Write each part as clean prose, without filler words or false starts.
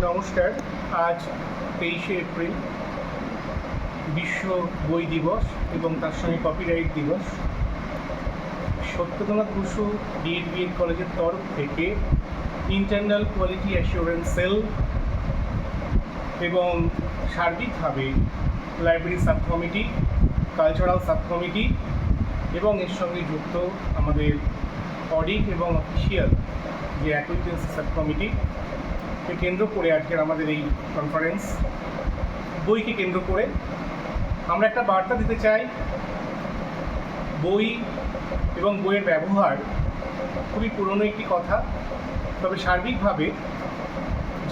নমস্কার। আজ 23শে এপ্রিল বিশ্ব বই দিবস এবং তার সঙ্গে কপিরাইট দিবস। সত্যনাথ বসু ডিএড কলেজের তরফ থেকে ইন্টারনাল কোয়ালিটি অ্যাসিওরেন্স সেল এবং সার্বিকভাবে library sub committee, cultural sub committee এবং এর সঙ্গে যুক্ত আমাদের অডিট এবং অফিসিয়াল যে অ্যাকুইটেন্সি সাব কমিটি কে কেন্দ্র করে আজকের আমাদের এই কনফারেন্স। বইকে কেন্দ্র করে আমরা একটা বার্তা দিতে চাই। বই এবং বইয়ের ব্যবহার খুবই পুরনো একটি কথা, তবে সার্বিকভাবে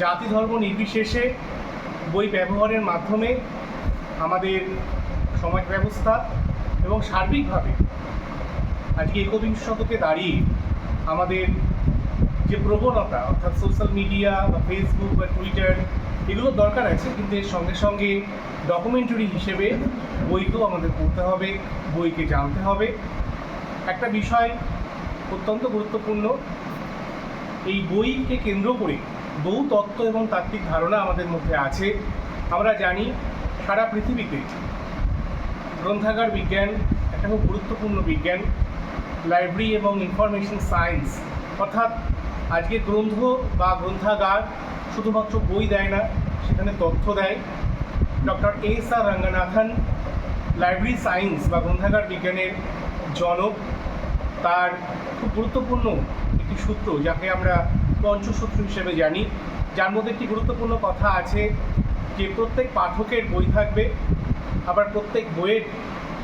জাতি ধর্ম নির্বিশেষে বই ব্যবহারের মাধ্যমে আমাদের সমাজ ব্যবস্থা এবং সার্বিকভাবে আজকে একবিংশ শতকে দাঁড়িয়ে আমাদের যে প্রবণতা, অর্থাৎ সোশ্যাল মিডিয়া বা ফেসবুক বা টুইটার, এগুলোর দরকার আছে, কিন্তু এর সঙ্গে সঙ্গে ডকুমেন্টারি হিসেবে বইকেও আমাদের পড়তে হবে, বইকে জানতে হবে। একটা বিষয় অত্যন্ত গুরুত্বপূর্ণ, এই বইকে কেন্দ্র করে বহু তত্ত্ব এবং তাত্ত্বিক ধারণা আমাদের মধ্যে আছে। আমরা জানি সারা পৃথিবীতে গ্রন্থাগার বিজ্ঞান একটা খুব গুরুত্বপূর্ণ বিজ্ঞান। লাইব্রেরি এবং ইনফরমেশন সায়েন্স, অর্থাৎ আজকে গ্রন্থ বা গ্রন্থাগার শুধুমাত্র বই দেয় না, সেখানে তথ্য দেয়। Doctor S.R.. Ranganathan library science বা গ্রন্থাগার বিজ্ঞানের জনক। তার খুব গুরুত্বপূর্ণ একটি সূত্র, যাকে আমরা পঞ্চসূত্র হিসেবে জানি, যার মধ্যে একটি গুরুত্বপূর্ণ কথা আছে যে প্রত্যেক পাঠকের বই থাকবে, আবার প্রত্যেক বইয়ের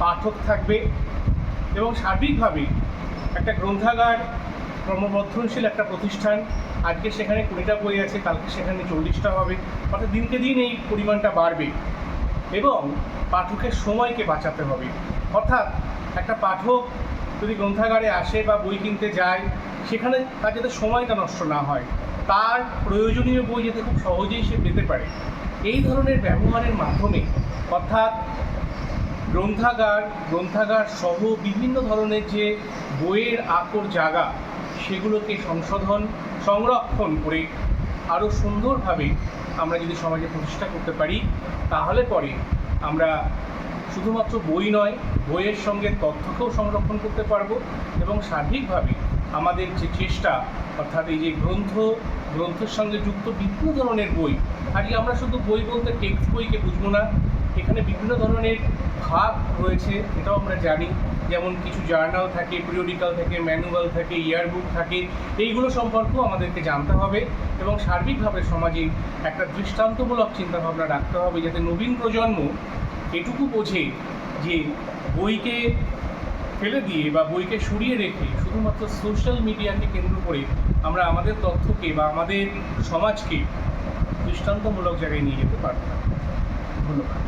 পাঠক থাকবে এবং সার্বিকভাবে একটা গ্রন্থাগার ক্রমবর্ধনশীল একটা প্রতিষ্ঠান। আজকে সেখানে 20টা বই আছে, কালকে সেখানে 40টা হবে, অর্থাৎ দিনকে দিন এই পরিমাণটা বাড়বে এবং পাঠকের সময়কে বাঁচাতে হবে। অর্থাৎ একটা পাঠক যদি গ্রন্থাগারে আসে বা বই কিনতে যায়, সেখানে তার যাতে সময়টা নষ্ট না হয়, তার প্রয়োজনীয় বই যাতে খুব সহজেই সে পেতে পারে, এই ধরনের ব্যবহারের মাধ্যমে, অর্থাৎ গ্রন্থাগার সহ বিভিন্ন ধরনের যে বইয়ের আকর জায়গা, সেগুলোকে সংরক্ষণ করে আরও সুন্দরভাবে আমরা যদি সমাজে প্রতিষ্ঠা করতে পারি, তাহলে পরে আমরা শুধুমাত্র বই নয়, বইয়ের সঙ্গে তথ্যকেও সংরক্ষণ করতে পারবো এবং সার্বিকভাবে আমাদের যে চেষ্টা, অর্থাৎ এই যে গ্রন্থের সঙ্গে যুক্ত বিভিন্ন ধরনের বই। আজকে আমরা শুধু বই বলতে টেক্সট বইকে বুঝবো না, এখানে বিভিন্ন ধরনের ভাগ রয়েছে, এটাও আমরা জানি। যেমন কিছু জার্নাল থাকে, পিরিয়ডিক্যাল থাকে, ম্যানুয়াল থাকে, ইয়ারবুক থাকে, এইগুলো সম্পর্কেও আমাদেরকে জানতে হবে এবং সার্বিকভাবে সমাজে একটা দৃষ্টান্তমূলক চিন্তাভাবনা রাখতে হবে, যাতে নবীন প্রজন্ম এটুকু বোঝে যে বইকে ফেলে দিয়ে বা বইকে সরিয়ে রেখে শুধুমাত্র সোশ্যাল মিডিয়াকে কেন্দ্র করে আমরা আমাদের তথ্যকে বা আমাদের সমাজকে দৃষ্টান্তমূলক জায়গায় নিয়ে যেতে পারব। ধন্যবাদ।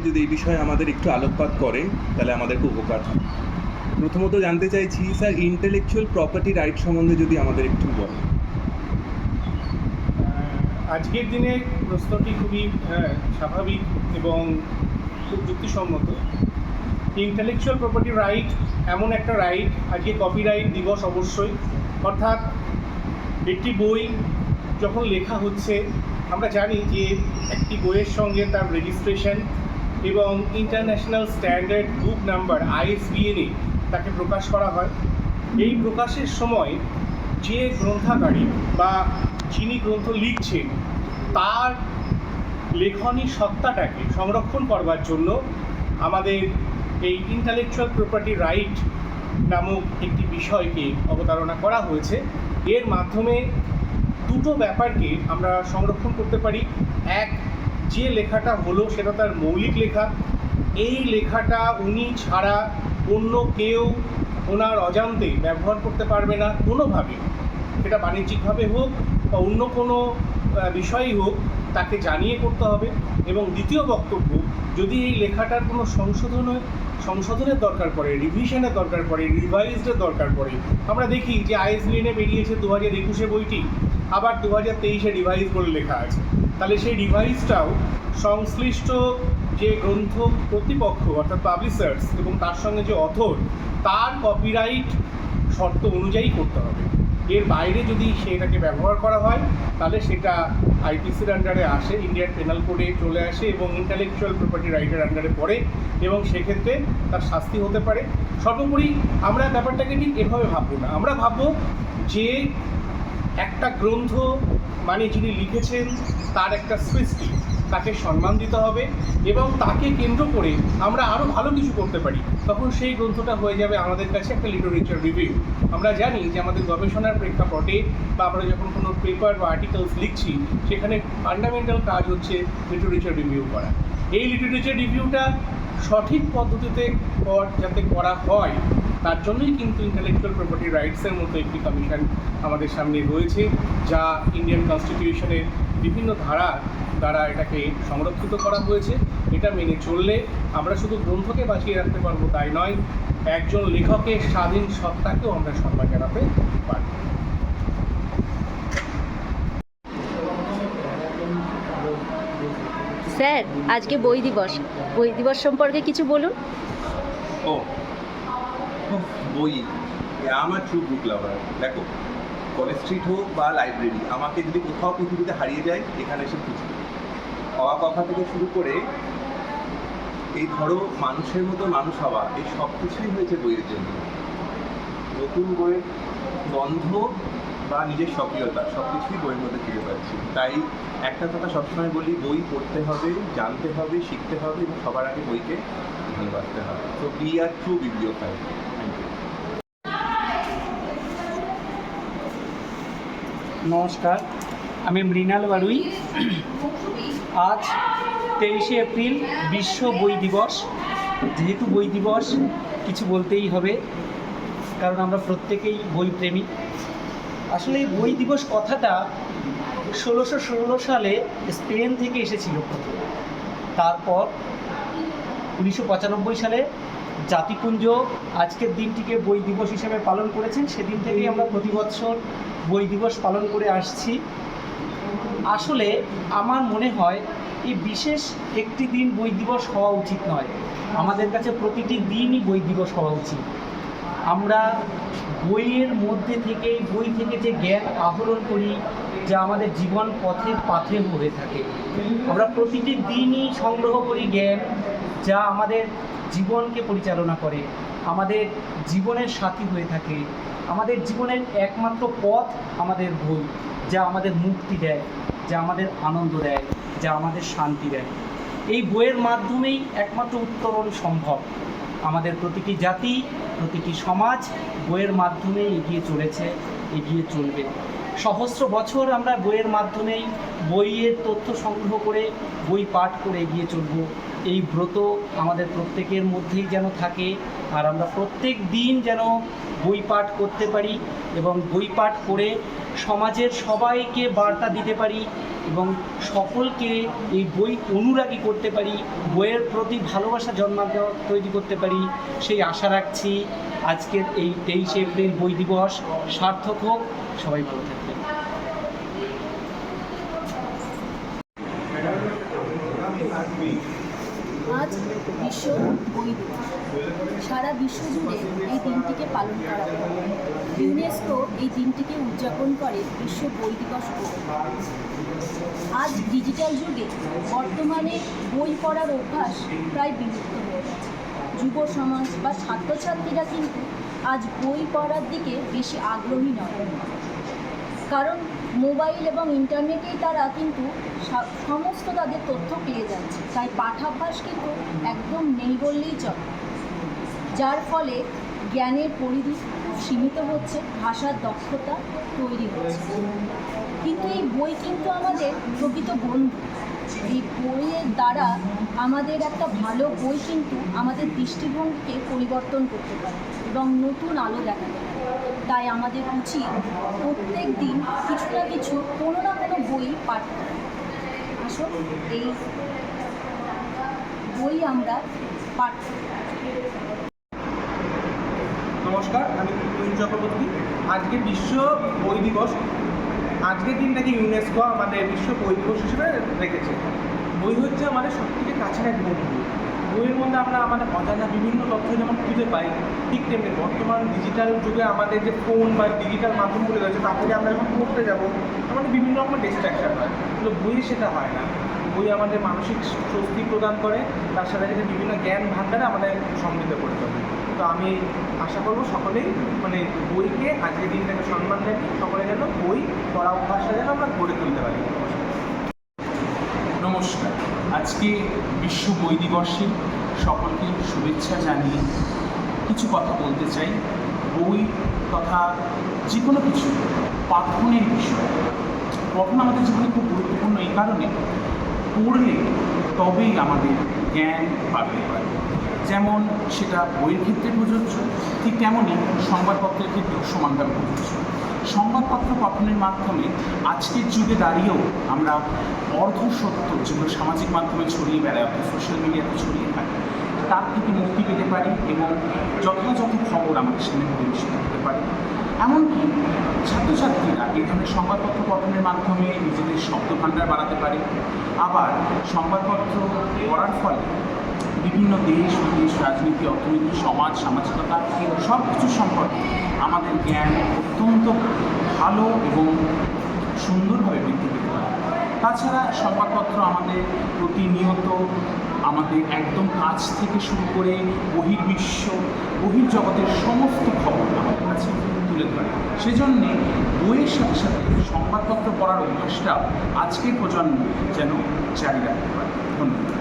যদি এই বিষয়ে আমাদের একটু আলোকপাত করেন তাহলে আমাদের খুব উপকার হয়। প্রথমত জানতে চাইছি স্যার, ইন্টেলেকচুয়াল প্রপার্টি রাইট সম্বন্ধে যদি আমাদের একটু বলেন। আজকের দিনে প্রশ্নটি খুবই স্বাভাবিক এবং খুব যুক্তিসম্মত। ইন্টেলেকচুয়াল প্রপার্টি রাইট এমন একটা রাইট, আজকে কপিরাইট দিবস অবশ্যই, অর্থাৎ একটি বই যখন লেখা হচ্ছে, আমরা জানি যে একটি বইয়ের সঙ্গে তার রেজিস্ট্রেশন এবং ইন্টারন্যাশনাল স্ট্যান্ডার্ড বুক নাম্বার ISBN তাকে প্রকাশ করা হয়। এই প্রকাশের সময় যে গ্রন্থাগারী বা যিনি গ্রন্থ লিখছেন, তার লেখনী সত্তাটাকে সংরক্ষণ করবার জন্য আমাদের এই ইন্টেলেকচুয়াল প্রপার্টি রাইট নামক একটি বিষয়কে অবতারণা করা হয়েছে। এর মাধ্যমে দুটো ব্যাপারকে আমরা সংরক্ষণ করতে পারি। এক, যে লেখাটা হলো সেটা তার মৌলিক লেখা, এই লেখাটা উনি ছাড়া অন্য কেউ ওনার অজান্তে ব্যবহার করতে পারবে না কোনোভাবে, সেটা বাণিজ্যিকভাবে হোক বা অন্য কোনো বিষয়ই হোক, তাকে জানিয়ে করতে হবে। এবং দ্বিতীয় বক্তব্য, যদি এই লেখাটার কোনো সংশোধনের দরকার পড়ে, রিভিশনের দরকার পড়ে, রিভাইজডের দরকার পড়ে, আমরা দেখি যে ISBN বেরিয়েছে 2021 বইটি, আবার 2023 রিভাইজ বলে লেখা আছে, তাহলে সেই রিভাইজটাও সংশ্লিষ্ট যে গ্রন্থ কর্তৃপক্ষ অর্থাৎ পাবলিশার্স এবং তার সঙ্গে যে অথর, তার কপিরাইট শর্ত অনুযায়ী করতে হবে। এর বাইরে যদি সেটাকে ব্যবহার করা হয় তাহলে সেটা আইপিসির আন্ডারে আসে, ইন্ডিয়ান পেনাল কোডে চলে আসে এবং ইন্টেলেকচুয়াল প্রপার্টি রাইটের আন্ডারে পড়ে এবং সেক্ষেত্রে তার শাস্তি হতে পারে। সর্বোপরি আমরা ব্যাপারটাকে ঠিক এভাবে ভাববো না, আমরা ভাববো যে একটা গ্রন্থ মানে যিনি লিখেছেন তার একটা সৃষ্টি, তাকে সম্মান দিতে হবে এবং তাকে কেন্দ্র করে আমরা আরও ভালো কিছু করতে পারি, তখন সেই গ্রন্থটা হয়ে যাবে আমাদের কাছে একটা লিটারেচার রিভিউ। আমরা জানি যে আমাদের গবেষণার প্রেক্ষাপটে বা আমরা যখন কোনো পেপার বা আর্টিকেলস লিখছি সেখানে ফান্ডামেন্টাল কাজ হচ্ছে লিটারেচার রিভিউ করা। এই লিটারেচার রিভিউটা সঠিক পদ্ধতিতে যাতে করা হয় তার জন্যই কিন্তু ইন্টেলেকচুয়াল প্রপার্টি রাইটসের মতো একটি কমিশন আমাদের সামনে রয়েছে, যা ইন্ডিয়ান কনস্টিটিউশনের বিভিন্ন ধারা দ্বারা এটাকে সংরক্ষিত করা হয়েছে। এটা মেনে চললে আমরা শুধু গ্রন্থকে বাঁচিয়ে রাখতে পারবো তাই নয়, একজন লেখকের স্বাধীন সত্তাকেও আমরা সম্মান জানাতে পারব। স্যার, আজকে বই দিবস সম্পর্কে কিছু বলুন। ও বই, আমার ট্রু বুক লাভার। দেখো, কলেজ স্ট্রিট হোক বা লাইব্রেরি, আমাকে যদি কোথাও পৃথিবীতে হারিয়ে যায় এখানে এসে খুঁজবে। অওয়া কথা থেকে শুরু করে এই ধরো মানুষের মতো মানুষ হওয়া, এই সব কিছুই হয়েছে বইয়ের জন্য। নতুন বইয়ের গন্ধ বা নিজের স্বকীয়তা সব কিছুই বইয়ের মধ্যে ফিরে পাচ্ছি। তাই একটা কথা সবসময় বলি, বই পড়তে হবে, জানতে হবে, শিখতে হবে এবং সবার আগে বইকে ভালোবাসতে হবে। তো be a true bibliophile. Thank you. নমস্কার, আমি মৃণাল বারুই। আজ 23শে এপ্রিল বিশ্ব বই দিবস। যেহেতু বই দিবস, কিছু বলতেই হবে, কারণ আমরা প্রত্যেকেই বই প্রেমী। আসলে এই বই দিবস কথাটা 1616 সালে স্পেন থেকে এসেছিল প্রথম। তারপর 1995 সালে জাতিপুঞ্জ আজকের দিনটিকে বই দিবস হিসেবে পালন করেছেন। সেদিন থেকেই আমরা প্রতি বছর বই দিবস পালন করে আসছি। আসলে আমার মনে হয় এই বিশেষ একটি দিন বই দিবস হওয়া উচিত নয়, আমাদের কাছে প্রতিটি দিনই বই দিবস হওয়া উচিত। আমরা বইয়ের মধ্যে থেকে, বই থেকে যে জ্ঞান আহরণ করি, যা আমাদের জীবন পথের পাথে হয়ে থাকে, আমরা প্রতিটি দিনই সংগ্রহ করি জ্ঞান, যা আমাদের জীবনকে পরিচালনা করে, আমাদের জীবনের সাথী হয়ে থাকে। আমাদের জীবনের একমাত্র পথ আমাদের বই, যা আমাদের মুক্তি দেয়, যা আমাদের আনন্দ দেয়, যা আমাদের শান্তি দেয়। এই বইয়ের মাধ্যমেই একমাত্র উত্তরণ সম্ভব। আমাদের প্রতিটি জাতি, প্রতিটি সমাজ বইয়ের মাধ্যমে এগিয়ে চলেছে, এগিয়ে চলবে। সহস্র বছর আমরা বইয়ের মাধ্যমেই বইয়ের তথ্য সংগ্রহ করে, বই পাঠ করে এগিয়ে চলব। এই ব্রত আমাদের প্রত্যেকের মধ্যেই যেন থাকে, আর আমরা প্রত্যেক দিন যেন বই পাঠ করতে পারি এবং বই পাঠ করে সমাজের সবাইকে বার্তা দিতে পারি এবং সকলকে এই বই অনুরাগী করতে পারি, বইয়ের প্রতি ভালোবাসা তৈরি করতে পারি, সেই আশা রাখছি। আজকের এই 23শে এপ্রিল বই দিবস সার্থক হোক। সবাই ভালো থাকবেন। আজ বিশ্ব বই দিবস। সারা বিশ্ব জুড়ে এই দিনটিকে পালন করা হয়। ইউনেস্কো এই দিনটিকে উদযাপন করে বিশ্ব বই দিবস করে। আজ ডিজিটাল যুগে বর্তমানে বই পড়ার অভ্যাস প্রায় বিলুপ্ত হয়ে গেছে। যুব সমাজ বা ছাত্রছাত্রীরা কিন্তু আজ বই পড়ার দিকে বেশি আগ্রহী নয়, কারণ মোবাইল এবং ইন্টারনেটেই তারা কিন্তু সমস্ত তাদের তথ্য পেয়ে যাচ্ছে। তাই পাঠাভ্যাস কিন্তু একদম নেই বললেই চলে, যার ফলে জ্ঞানের পরিধি খুব সীমিত হচ্ছে, ভাষার দক্ষতা তৈরি হচ্ছে। কিন্তু এই বই কিন্তু আমাদের প্রকৃত বন্ধু। এই বইয়ের দ্বারা আমাদের একটা ভালো বই কিন্তু আমাদের দৃষ্টিভঙ্গিকে পরিবর্তন করতে পারে এবং নতুন আলো দেখাতে পারে। তাই আমাদের উচিত প্রত্যেক দিন কিছু না কিছু, কোনো না কোনো বই পাঠ করা। আসলে এই বই আমরা পাঠ করি। নমস্কার, আমি তুহিন চক্রবর্তী। আজকে বিশ্ব বই দিবস। আজকের দিনটাকে ইউনেস্কো আমাদের বিশ্ব বই দিবস হিসেবে রেখেছে। বই হচ্ছে আমাদের সবথেকে কাছের এক বন্ধু। বইয়ের মধ্যে আমরা আমাদের অজানা বিভিন্ন তথ্য যেমন খুঁজে পাই, ঠিক তেমনি বর্তমান ডিজিটাল যুগে আমাদের যে ফোন বা ডিজিটাল মাধ্যমগুলো রয়েছে তার থেকে আমরা যখন পড়তে যাবো আমাদের বিভিন্ন রকমের ডিস্ট্রাকশন হয়, কিন্তু বইয়ে সেটা হয় না। বই আমাদের মানসিক স্বস্তি প্রদান করে, তার সাথে সাথে বিভিন্ন জ্ঞান ভাণ্ডারে আমাদের সমৃদ্ধ করে তোলে। তো আমি আশা করবো সকলেই মানে বইকে আজকের দিনটাকে সম্মান দেবে, সকলে যেন বই পড়া অভ্যাসটা যেন আমরা গড়ে তুলতে পারি। নমস্কার। আজকে বিশ্ব বই দিবসে সকলকে শুভেচ্ছা জানিয়ে কিছু কথা বলতে চাই। বই তথা যে কোনো কিছু পাঠনের বিষয়, পঠন আমাদের জীবনে খুব গুরুত্বপূর্ণ এই কারণে, পড়লে তবেই আমাদের জ্ঞান বাড়তে পারে। যেমন সেটা বইয়ের ক্ষেত্রে প্রযোজ্য, ঠিক তেমনই সংবাদপত্রের ক্ষেত্রেও সমানভাবে প্রযোজ্য। সংবাদপত্র পঠনের মাধ্যমে আজকের যুগে দাঁড়িয়েও আমরা অর্ধসত্য, যেগুলো সামাজিক মাধ্যমে ছড়িয়ে বেড়ায় অর্থাৎ সোশ্যাল মিডিয়াতে ছড়িয়ে থাকে, তার থেকে মুক্তি পেতে পারি এবং যথাযথ খবর আমাদের সামনে পরিবেশিত হতে পারে। এমনকি ছাত্রছাত্রীরা এই ধরনের সংবাদপত্র পঠনের মাধ্যমে নিজেদের শব্দভাণ্ডার বাড়াতে পারে। আবার সংবাদপত্র পড়ার ফলে বিভিন্ন দেশ বিদেশ, রাজনীতি, অর্থনীতি, সমাজ, সামাজিকতা সব কিছু সম্পর্কে আমাদের জ্ঞান অত্যন্ত ভালো এবং সুন্দরভাবে বৃদ্ধি পেতে পারে। তাছাড়া সংবাদপত্র আমাদের প্রতিনিয়ত আমাদের একদম কাছ থেকে শুরু করে বহির্বিশ্ব, বহির্জগতের সমস্ত খবর আমাদের কাছে তুলে ধরে। সেজন্যে বইয়ের সাথে সাথে সংবাদপত্র পড়ার অভ্যাসটা আজকের প্রজন্ম যেন জারি রাখতে পারে। ধন্যবাদ।